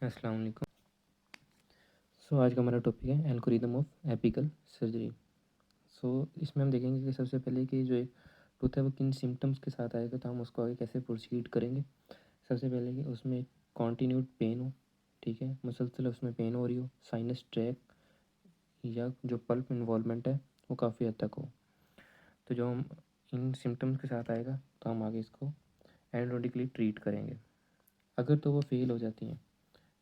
अस्सलाम वालेकुम। आज का हमारा टॉपिक है एल्गोरिदम ऑफ एपिकल सर्जरी। इसमें हम देखेंगे कि सबसे पहले कि जो एक टूथ है वो किन सिम्टम्स के साथ आएगा, तो हम उसको आगे कैसे प्रोसीड करेंगे। सबसे पहले कि उसमें कॉन्टीन्यूड पेन हो, ठीक है, मुसलसल उसमें पेन हो रही हो, साइनस ट्रैक या जो पल्प इन्वॉल्वमेंट है वो काफ़ी हद तक हो। तो जो हम इन सिम्टम्स के साथ आएगा तो हम आगे इसको एंडोडोंटिकली ट्रीट करेंगे। अगर तो वो फेल हो जाती हैं,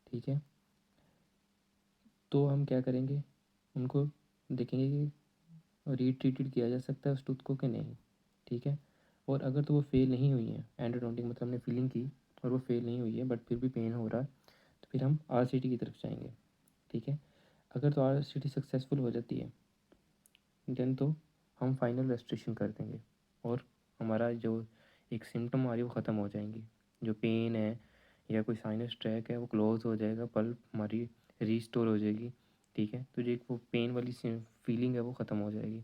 ठीक है, तो हम क्या करेंगे, उनको देखेंगे कि रीट्रीटेड किया जा सकता है उस टूथ को कि नहीं, ठीक है। और अगर तो वो फेल नहीं हुई है, एंडोडोंटिक मतलब हमने फीलिंग की और वो फेल नहीं हुई है बट फिर भी पेन हो रहा है, तो फिर हम आरसीटी की तरफ जाएंगे, ठीक है। अगर तो आरसीटी सक्सेसफुल हो जाती है देन तो हम फाइनल रेस्ट्रिक्शन कर देंगे और हमारा जो एक सिम्टम आ रही है वो ख़त्म हो जाएंगी। जो पेन है या कोई साइनस ट्रैक है वो क्लोज हो जाएगा, पल्प हमारी रीस्टोर हो जाएगी, ठीक है। तो जो एक वो पेन वाली फीलिंग है वो ख़त्म हो जाएगी।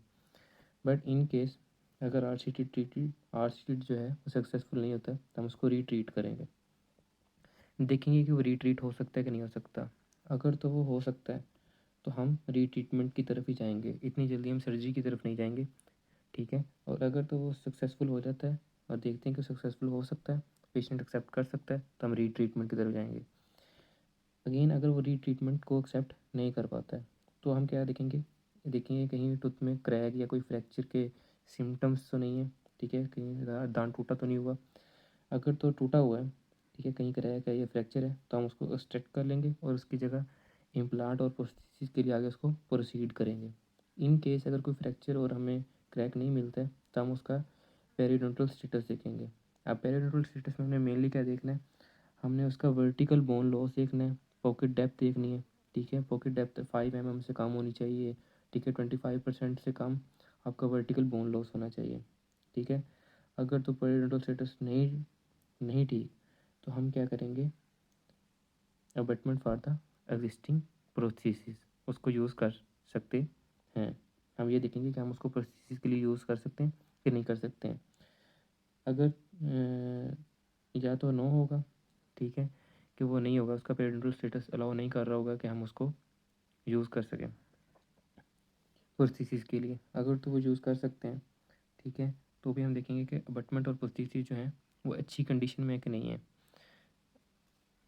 बट इन केस अगर आर सी टी जो है वो सक्सेसफुल नहीं होता तो हम उसको रीट्रीट करेंगे, देखेंगे कि वो रीट्रीट हो सकता है कि नहीं हो सकता। अगर तो वो हो सकता है तो हम रीट्रीटमेंट की तरफ ही जाएंगे, इतनी जल्दी हम सर्जरी की तरफ नहीं जाएंगे, ठीक है। और अगर तो वो सक्सेसफुल हो जाता है और देखते हैं कि सक्सेसफुल हो सकता है, पेशेंट एक्सेप्ट कर सकता है, तो हम रीट्रीटमेंट की तरफ जाएंगे। अगेन अगर वो रीट्रीटमेंट को एक्सेप्ट नहीं कर पाता है तो हम क्या देखेंगे कहीं टूथ में क्रैक या कोई फ्रैक्चर के सिम्टम्स तो नहीं है, ठीक है, कहीं दांत टूटा तो नहीं हुआ। अगर तो टूटा हुआ है, ठीक है, कहीं क्रैक है या फ्रैक्चर है, तो हम उसको एक्सट्रैक्ट कर लेंगे और उसकी जगह इम्प्लांट और प्रोस्थेसिस के लिए आगे उसको प्रोसीड करेंगे। इन केस अगर कोई फ्रैक्चर और हमें क्रैक नहीं मिलता है तो हम उसका पेरिडोंटल स्टेटस देखेंगे। अब पेरिडोंटल स्टेटस में हमने मेनली क्या देखना है, हमने उसका वर्टिकल बोन लॉस देखना है, पॉकेट डेप्थ देखनी है, ठीक है। पॉकेट डेप्थ 5 mm से कम होनी चाहिए, ठीक है। 25% से कम आपका वर्टिकल बोन लॉस होना चाहिए, ठीक है। अगर तो पेरिडोंटल स्टेटस नहीं नहीं ठीक, तो हम क्या करेंगे, abutment for the existing prosthesis उसको यूज़ कर सकते हैं। हम ये देखेंगे कि हम उसको प्रोस्थेसिस के लिए यूज़ कर सकते हैं कि नहीं कर सकते हैं। अगर या तो नो होगा, ठीक है, कि वो नहीं होगा, उसका पेरेंटल स्टेटस अलाउ नहीं कर रहा होगा कि हम उसको यूज़ कर सकें प्रोस्थेसिस के लिए। अगर तो वो यूज़ कर सकते हैं, ठीक है, तो भी हम देखेंगे कि अबटमेंट और प्रोस्थेसिस जो हैं वो अच्छी कंडीशन में है कि नहीं है।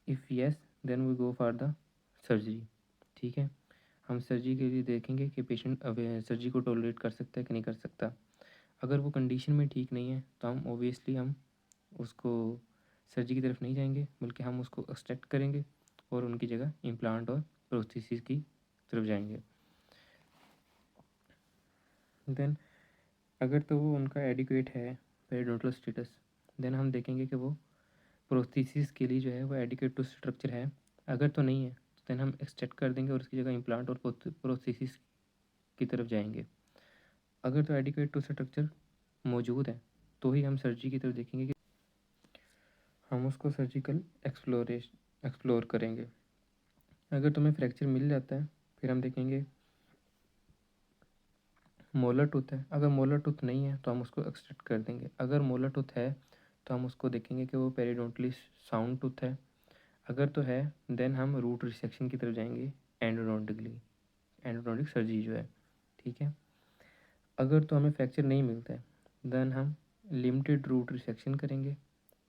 If yes then we go for the surgery, ठीक है। हम सर्जरी के लिए देखेंगे कि पेशेंट अब सर्जरी को टॉलरेट कर सकता है कि नहीं कर सकता। अगर वो कंडीशन में ठीक नहीं है तो हम ओबियसली हम उसको सर्जरी की तरफ नहीं जाएंगे, बल्कि हम उसको एक्सट्रैक्ट करेंगे और उनकी जगह इम्प्लांट और प्रोस्थेसिस की तरफ जाएंगे। देन अगर तो वो उनका एडिक्वेट है पेरिडोंटल स्टेटस, देन हम देखेंगे कि वो प्रोस्थेसिस के लिए जो है वो एडिक्वेट टू स्ट्रक्चर है। अगर तो नहीं है तो देन हम एक्सट्रैक्ट कर देंगे और उसकी जगह इम्प्लांट और प्रोस्थेसिस की तरफ जाएंगे। अगर तो एडिक्वेट टू स्ट्रक्चर मौजूद है तो ही हम सर्जरी की तरफ देखेंगे कि हम उसको सर्जिकल एक्सप्लोर करेंगे। अगर तुम्हें फ्रैक्चर मिल जाता है फिर हम देखेंगे मोलर टूथ है। अगर मोलर टूथ नहीं है तो हम उसको एक्सट्रैक्ट कर देंगे। अगर मोलर टूथ है तो हम उसको देखेंगे कि वो पेरिडोंटली साउंड टूथ है। अगर तो है देन हम रूट रिसेक्शन की तरफ जाएंगे, एंडोडोंटिक सर्जरी जो है, ठीक है। अगर तो हमें फ्रैक्चर नहीं मिलता है देन हम लिमिटेड रूट रिसेक्शन करेंगे,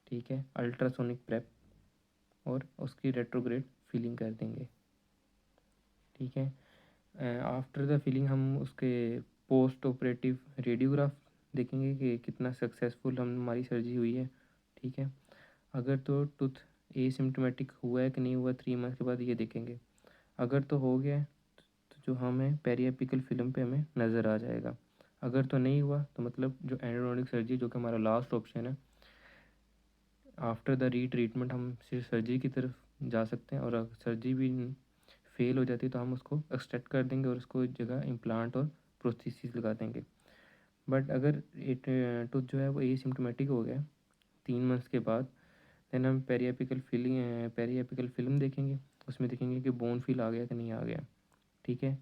ठीक है, अल्ट्रासोनिक प्रेप और उसकी रेट्रोग्रेड फीलिंग कर देंगे, ठीक है। आफ्टर द फीलिंग हम उसके पोस्ट ऑपरेटिव रेडियोग्राफ देखेंगे कि कितना सक्सेसफुल हमारी सर्जरी हुई है, ठीक है। अगर तो टूथ एसिम्टोमेटिक हुआ है कि नहीं हुआ 3 मंथ के बाद ये देखेंगे। अगर तो हो गया है तो जो हमें पेरिएपिकल फिल्म पे हमें नज़र आ जाएगा। अगर तो नहीं हुआ तो मतलब जो एंडोडोंटिक सर्जरी जो कि हमारा लास्ट ऑप्शन है, आफ्टर द रीट्रीटमेंट हम सिर्फ सर्जरी की तरफ जा सकते हैं। और अगर सर्जरी भी फेल हो जाती है तो हम उसको एक्सट्रैक्ट कर देंगे और उसको जगह इम्प्लांट और प्रोस्थेसिस लगा देंगे। बट अगर टूथ जो है वो एसिम्टोमेटिक हो गया 3 मंथ्स के बाद, देन हम पेरिएपिकल फिल्म देखेंगे। उसमें देखेंगे कि बोन फिल आ गया कि नहीं आ गया, ठीक है।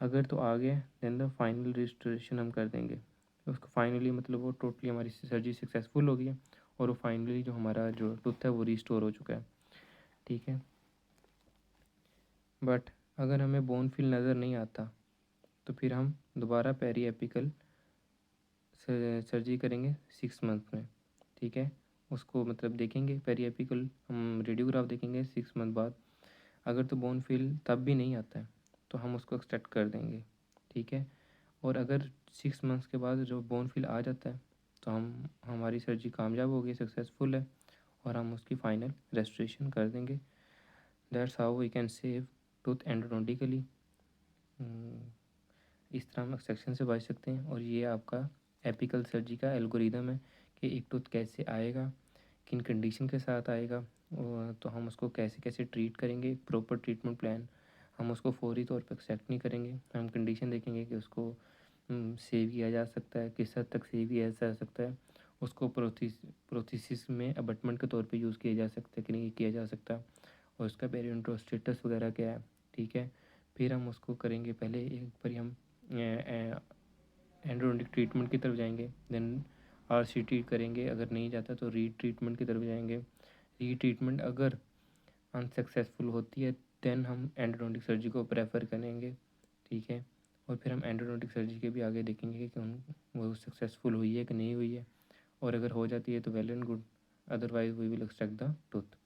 अगर तो आ गया देन द फाइनल रिस्टोरेशन हम कर देंगे उसको फाइनली, मतलब वो टोटली हमारी सर्जरी सक्सेसफुल हो गई है और वो फाइनली जो हमारा जो टूथ है वो रिस्टोर हो चुका है, ठीक है। बट अगर हमें बोन फिल नज़र नहीं आता तो फिर हम दोबारा पेरी एपिकल सर्जरी करेंगे 6 मंथ में, ठीक है। उसको मतलब देखेंगे पेरी एपिकल, हम रेडियोग्राफ देखेंगे 6 मंथ बाद। अगर तो बोन फिल तब भी नहीं आता है तो हम उसको एक्सट्रैक्ट कर देंगे, ठीक है। और अगर 6 मंथ्स के बाद जो बोन फिल आ जाता है तो हमारी सर्जरी कामयाब हो गई, सक्सेसफुल है, और हम उसकी फाइनल रेस्टोरेशन कर देंगे। That's how we can save tooth endodontically. इस तरह हम एक्सट्रैक्शन से बच सकते हैं। और ये आपका एपिकल सर्जरी का एल्गोरिदम है कि एक टूथ कैसे आएगा, किन कंडीशन के साथ आएगा, तो हम उसको कैसे कैसे ट्रीट करेंगे, प्रॉपर ट्रीटमेंट प्लान। हम उसको फौरी तौर पर एक्सेप्ट नहीं करेंगे, हम कंडीशन देखेंगे कि उसको सेव किया जा सकता है, किस हद तक सेव किया जा सकता है, उसको प्रोथेसिस में अबटमेंट के तौर पे यूज़ किया जा सकता है कि नहीं किया जा सकता, और उसका पेरियोडोंटल स्टेटस वगैरह क्या है, ठीक है। फिर हम उसको करेंगे, पहले एक बार हम एंडोडोंटिक ट्रीटमेंट की तरफ जाएंगे, देन RCT करेंगे, अगर नहीं जाता तो री ट्रीटमेंट की तरफ जाएंगे। री ट्रीटमेंट अगर अनसक्सेसफुल होती है देन हम एंडोडोंटिक सर्जरी को प्रेफर करेंगे, ठीक है। और फिर हम एंडोडोंटिक सर्जरी के भी आगे देखेंगे कि वो सक्सेसफुल हुई है कि नहीं हुई है, और अगर हो जाती है तो well and good, otherwise we will extract the tooth.